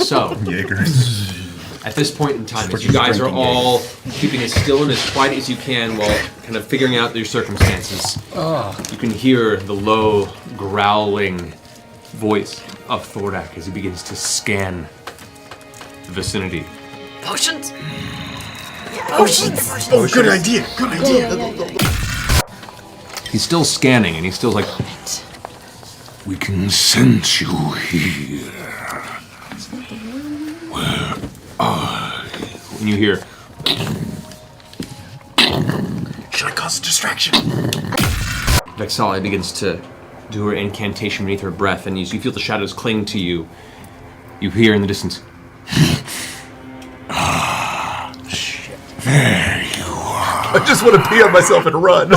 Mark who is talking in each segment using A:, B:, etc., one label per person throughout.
A: So, at this point in time, as you guys are all keeping as still and as quiet as you can while kind of figuring out your circumstances, you can hear the low, growling voice of Thordak as he begins to scan the vicinity.
B: Potions!
C: Potions! Oh, good idea, good idea.
A: He's still scanning, and he's still like,
D: We can sense you here. Where are you?
A: when you hear,
C: Should I cause a distraction?
A: Vexalia begins to do her incantation beneath her breath, and you feel the shadows cling to you. You hear in the distance,
D: There you are.
C: I just want to pee on myself and run.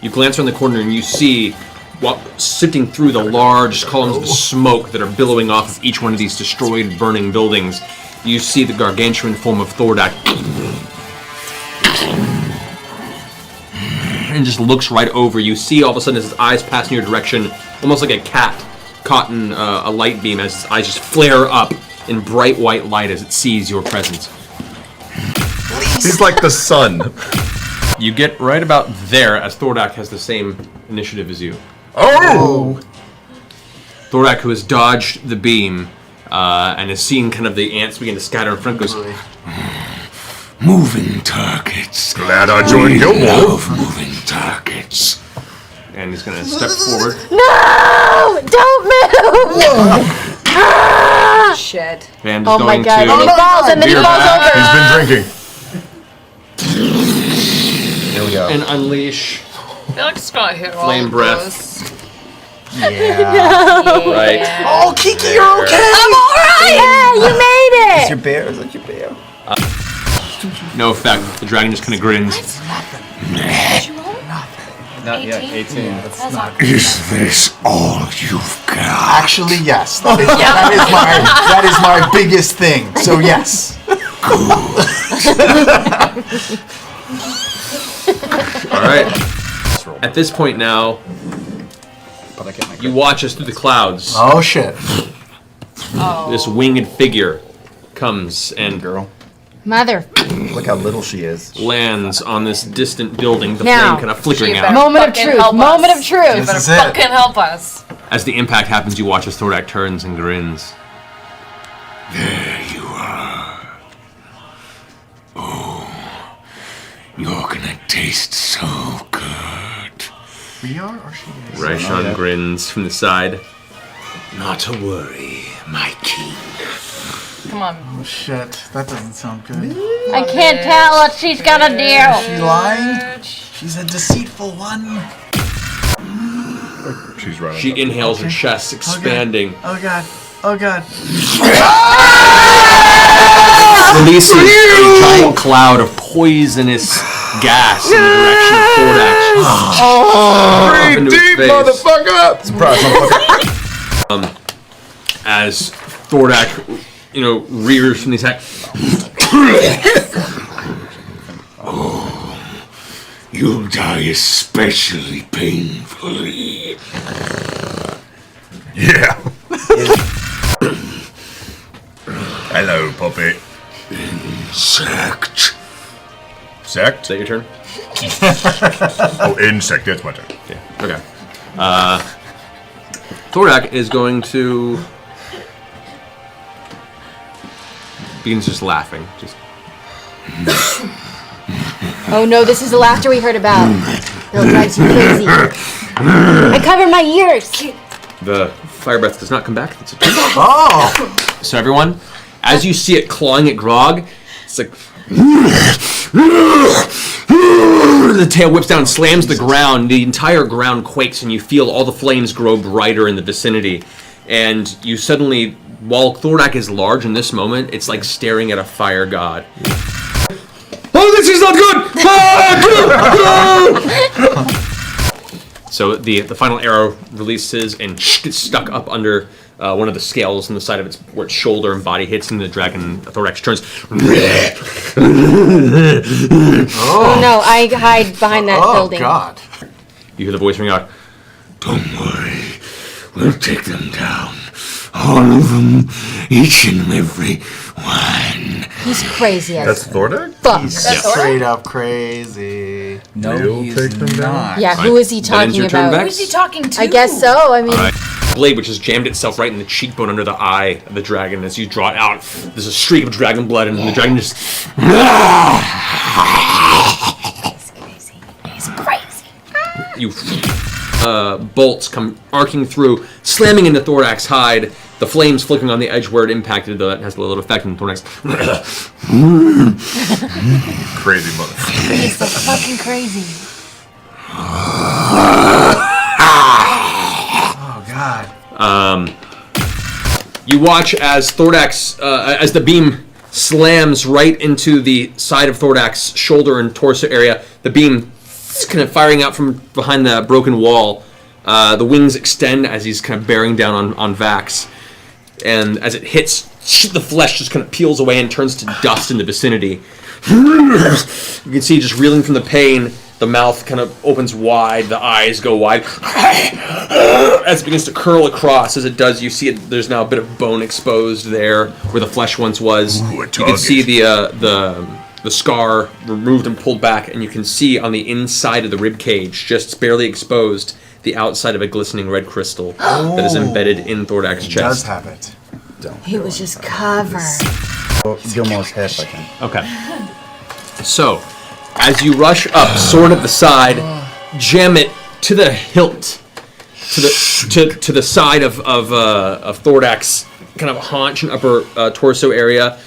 A: you glance around the corner and you see, while sifting through the large columns of smoke that are billowing off of each one of these destroyed, burning buildings, you see the gargantuan form of Thordak. And just looks right over you. See all of a sudden as his eyes pass in your direction, almost like a cat caught in a light beam, as his eyes just flare up in bright white light as it sees your presence.
C: He's like the sun.
A: You get right about there as Thordak has the same initiative as you.
C: Oh!
A: Thordak, who has dodged the beam and has seen kind of the ants begin to scatter in front, goes,
D: Moving targets.
C: Glad I joined your
D: Love moving targets.
A: and he's going to step forward.
E: No! Don't move!
B: Shit.
A: And is
E: Oh my
A: going
E: god,
A: to
E: and he falls and then he
A: veer
E: falls
A: back
E: over!
C: He's been drinking. Here we go.
A: and unleash
B: Felix got hit all
A: flame
B: of
A: breath.
B: those.
A: Right.
C: Oh, Kiki, you're okay!
B: I'm alright!
E: Yeah, you made
C: Is
E: it!
C: your bear? Is that your bear?
A: No effect. The dragon just kind of grins.
F: Not yet, 18.
D: Is this all you've got?
C: Actually, yes. That is my biggest thing. So yes.
A: All right. At this point now,
F: But I can't make
A: you watch us through the clouds.
C: Oh shit.
A: This winged figure comes and
C: Girl,
E: Mother.
C: look how little she is.
A: lands on this distant building, the
E: Now.
A: flame kind of flickering
B: She
A: out.
B: better
E: Moment of
B: fucking
E: truth.
B: help
E: Moment
B: us.
E: of truth.
B: You better
C: This is it.
B: fucking help us.
A: As the impact happens, you watch as Thordak turns and grins.
D: There you are. Oh, you're gonna taste so good.
C: We are, or she is?
A: Raishon grins from the side.
D: Not to worry, my king.
B: Come on.
C: Oh shit, that doesn't sound good.
E: I can't tell what she's gonna do.
C: She lying? She's a deceitful one.
F: She's running.
A: She inhales, her chest expanding,
C: Oh god. Oh god.
A: releases a giant cloud of poisonous gas in the direction of Thordak. Into his face.
C: motherfucker! Surprise, motherfucker.
A: As Thordak, rears from the attack.
D: You'll die especially painfully.
C: Yeah. Hello, puppet.
D: Insect.
C: Sect?
A: Is that your turn?
C: Oh, insect, that's my turn.
A: Yeah. Okay. Thordak is going to begins just laughing. Just
E: Oh no, this is the laughter we heard about. It'll drive you crazy. I cover my ears.
A: the fire breath does not come back. It's a turn.
C: Oh!
A: So everyone, as you see it clawing at Grog, it's like the tail whips down, slams the ground. The entire ground quakes, and you feel all the flames grow brighter in the vicinity. And you suddenly, while Thordak is large in this moment, it's like staring at a fire god. Oh, this is not good! So the final arrow releases and gets stuck up under one of the scales on the side of its where its shoulder and body hits, and the dragon Thorax turns.
E: Oh no, I hide behind that building.
C: Oh god.
A: You hear the voice ring out.
D: Don't worry. We'll take them down. All of them. Each and every one.
E: He's crazy as
G: That's Thordak?
E: fuck.
C: He's straight up crazy.
F: No,
G: You'll
F: he
G: take
F: is
G: them down?
F: not.
E: Yeah, who is he
A: That ends
E: talking
A: your turn,
E: about?
A: Vex?
B: Who's he talking to?
E: I guess so. I mean,
A: Blade, which has jammed itself right in the cheekbone under the eye of the dragon. As you draw it out, there's a streak of dragon blood, and the dragon just
E: he's crazy.
A: you bolts come arcing through, slamming into Thordak's hide. The flames flickering on the edge where it impacted, though that has a little effect on Thordak's.
G: Crazy motherfucker.
E: He's so fucking crazy.
C: Oh God.
A: You watch as Thordak's, as the beam slams right into the side of Thordak's shoulder and torso area. The beam kind of firing out from behind the broken wall. The wings extend as he's kind of bearing down on Vax. And as it hits, the flesh just kind of peels away and turns to dust in the vicinity. You can see just reeling from the pain, the mouth kind of opens wide, the eyes go wide. As it begins to curl across, as it does, you see there's now a bit of bone exposed there where the flesh once was. You can see the scar removed and pulled back, and you can see on the inside of the rib cage, just barely exposed, the outside of a glistening red crystal that is embedded in Thordak's chest.
C: Does have it.
E: He was just covered.
F: Gilmore's head, I think.
A: Okay. So, as you rush up, sword at the side, jam it to the hilt, to the side of Thordak's kind of haunch and upper torso area.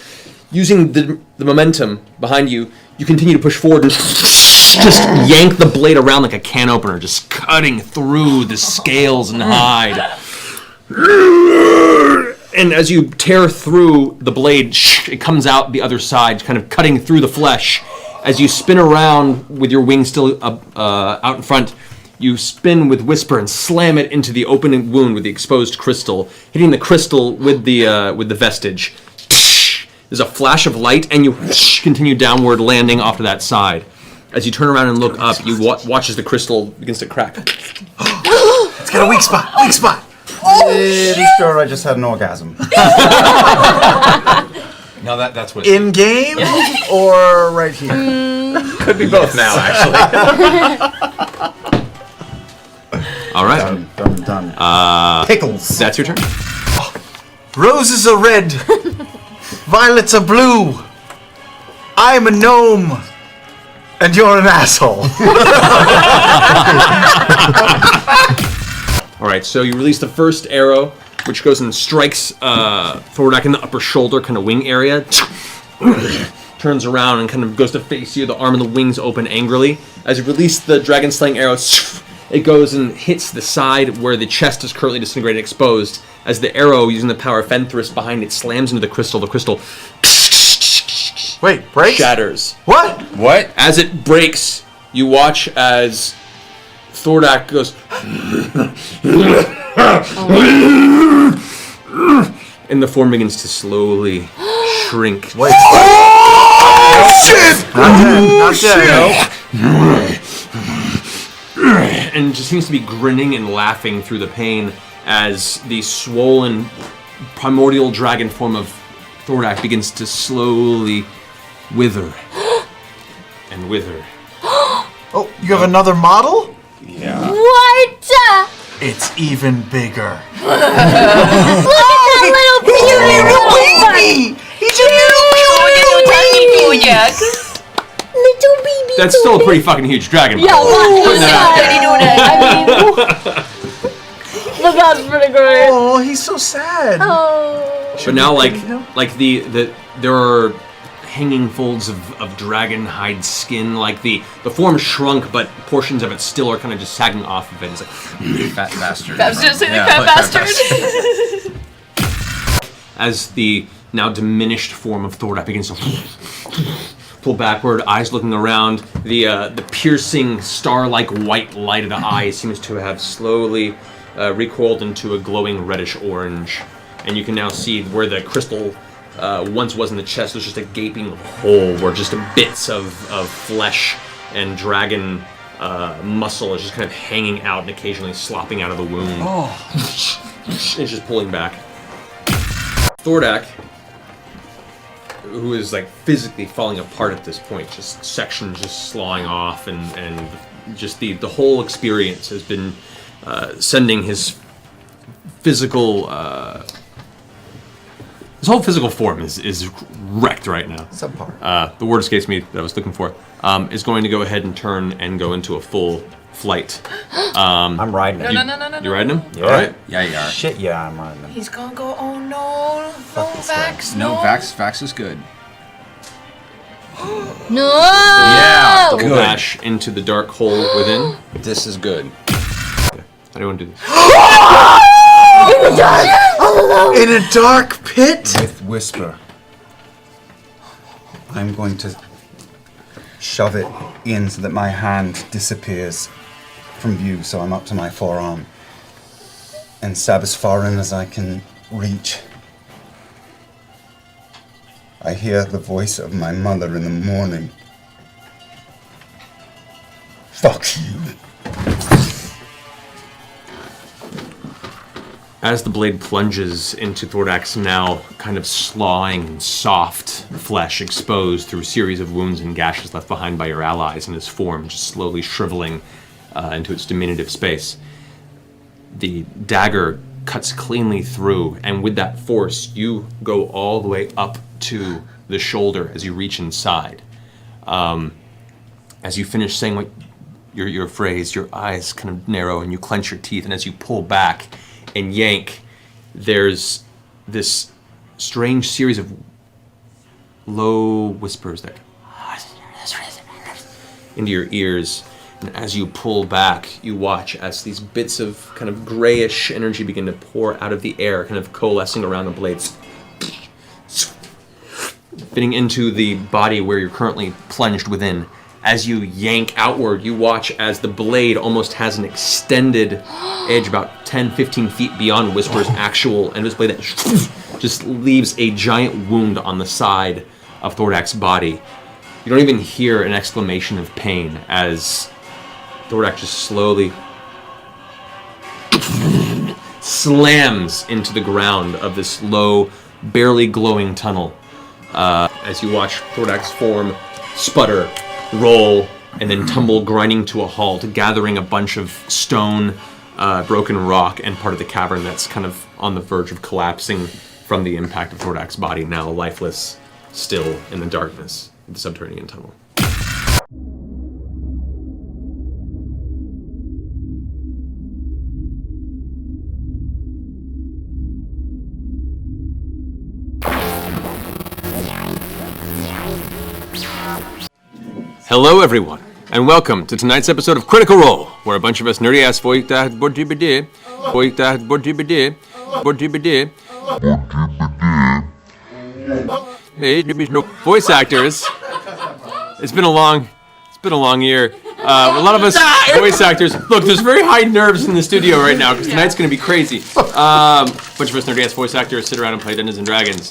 A: Using the momentum behind you, you continue to push forward and just yank the blade around like a can opener, just cutting through the scales and hide. And as you tear through the blade, it comes out the other side, kind of cutting through the flesh. As you spin around with your wings still out in front, you spin with Whisper and slam it into the opening wound with the exposed crystal, hitting the crystal with the vestige. There's a flash of light, and you continue downward, landing off to that side. As you turn around and look up, you watch as the crystal begins to crack.
C: It's got a weak spot. Weak spot.
F: Pretty sure I just had an orgasm.
A: No, that's what.
C: In game or right here?
A: Could be both now, actually. All right,
F: Done.
C: Pickles.
A: that's your turn.
C: Roses are red. Violets are blue. I'm a gnome. And you're an asshole.
A: All right, so you release the first arrow, which goes and strikes Thordak in the upper shoulder, kind of wing area. Turns around and kind of goes to face you. The arm and the wings open angrily. As you release the dragon slaying arrow, it goes and hits the side where the chest is currently disintegrated, exposed. As the arrow, using the power of Fenthris behind it, slams into the crystal
C: Wait, breaks?
A: shatters.
C: What?
F: What?
A: As it breaks, you watch as Thordak goes, and the form begins to slowly shrink.
C: Wait. Shit! Not dead.
A: And just seems to be grinning and laughing through the pain as the swollen primordial dragon form of Thordak begins to slowly wither and wither.
C: Oh, you have another model?
F: Yeah.
E: What?
C: It's even bigger.
E: Look at that little cute little baby.
C: He's a little
E: Little baby.
A: That's still a pretty fucking huge dragon.
E: Yeah,
A: Putting that out there.
E: I mean, but that's pretty great.
C: Oh, he's so sad.
E: Oh.
A: But now, like the there are hanging folds of dragon hide skin. Like the form shrunk, but portions of it still are kind of just sagging off of it. It's like
F: Fat bastard.
B: I was just saying
F: Yeah,
B: fat
F: like
B: bastard.
A: as the now diminished form of Thordak begins to pull backward, eyes looking around. The piercing star-like white light of the eye seems to have slowly recoiled into a glowing reddish orange, and you can now see where the crystal once was in the chest. There's just a gaping hole where just bits of flesh and dragon muscle is just kind of hanging out and occasionally slopping out of the wound. It's just pulling back. Thordak, who is like physically falling apart at this point, just sections just slawing off, and just the whole experience has been sending his physical, his whole physical form is wrecked right now.
C: Subpar.
A: The word escapes me that I was looking for. Is going to go ahead and turn and go into a full flight.
F: I'm riding it.
B: No.
A: You riding him?
F: Yeah.
A: All right.
F: Yeah, you are. Shit, yeah, I'm riding him.
B: He's gonna go, oh no. No,
C: this guy.
B: Vax,
H: No, Vax is good.
E: No!
H: Yeah,
A: Double dash into the dark hole within.
H: This is good.
A: How do you want to do this?
E: In the dark! All alone!
C: In a dark pit?
F: With Whisper, I'm going to shove it in so that my hand disappears from view, so I'm up to my forearm, and stab as far in as I can reach. I hear the voice of my mother in the morning. Fuck you.
A: As the blade plunges into Thordak's now kind of slawing, soft flesh exposed through a series of wounds and gashes left behind by your allies, and his form just slowly shriveling into its diminutive space, the dagger cuts cleanly through, and with that force, you go all the way up to the shoulder as you reach inside. As you finish saying what your phrase, your eyes kind of narrow and you clench your teeth, and as you pull back and yank, there's this strange series of low whispers that into your ears. And as you pull back, you watch as these bits of kind of grayish energy begin to pour out of the air, kind of coalescing around the blades, fitting into the body where you're currently plunged within. As you yank outward, you watch as the blade almost has an extended edge about 10, 15 feet beyond Whisper's actual endless blade that just leaves a giant wound on the side of Thordak's body. You don't even hear an exclamation of pain as Thordak just slowly slams into the ground of this low, barely glowing tunnel. As you watch Thordak's form sputter, roll, and then tumble grinding to a halt, gathering a bunch of stone, broken rock, and part of the cavern that's kind of on the verge of collapsing from the impact of Thordak's body, now lifeless, still in the darkness of the subterranean tunnel. Hello, everyone, and welcome to tonight's episode of Critical Role, where a bunch of us nerdy-ass voice actors. It's been a long year. A lot of us voice actors. Look, there's very high nerves in the studio right now because tonight's going to be crazy. Bunch of us nerdy-ass voice actors sit around and play Dungeons and Dragons.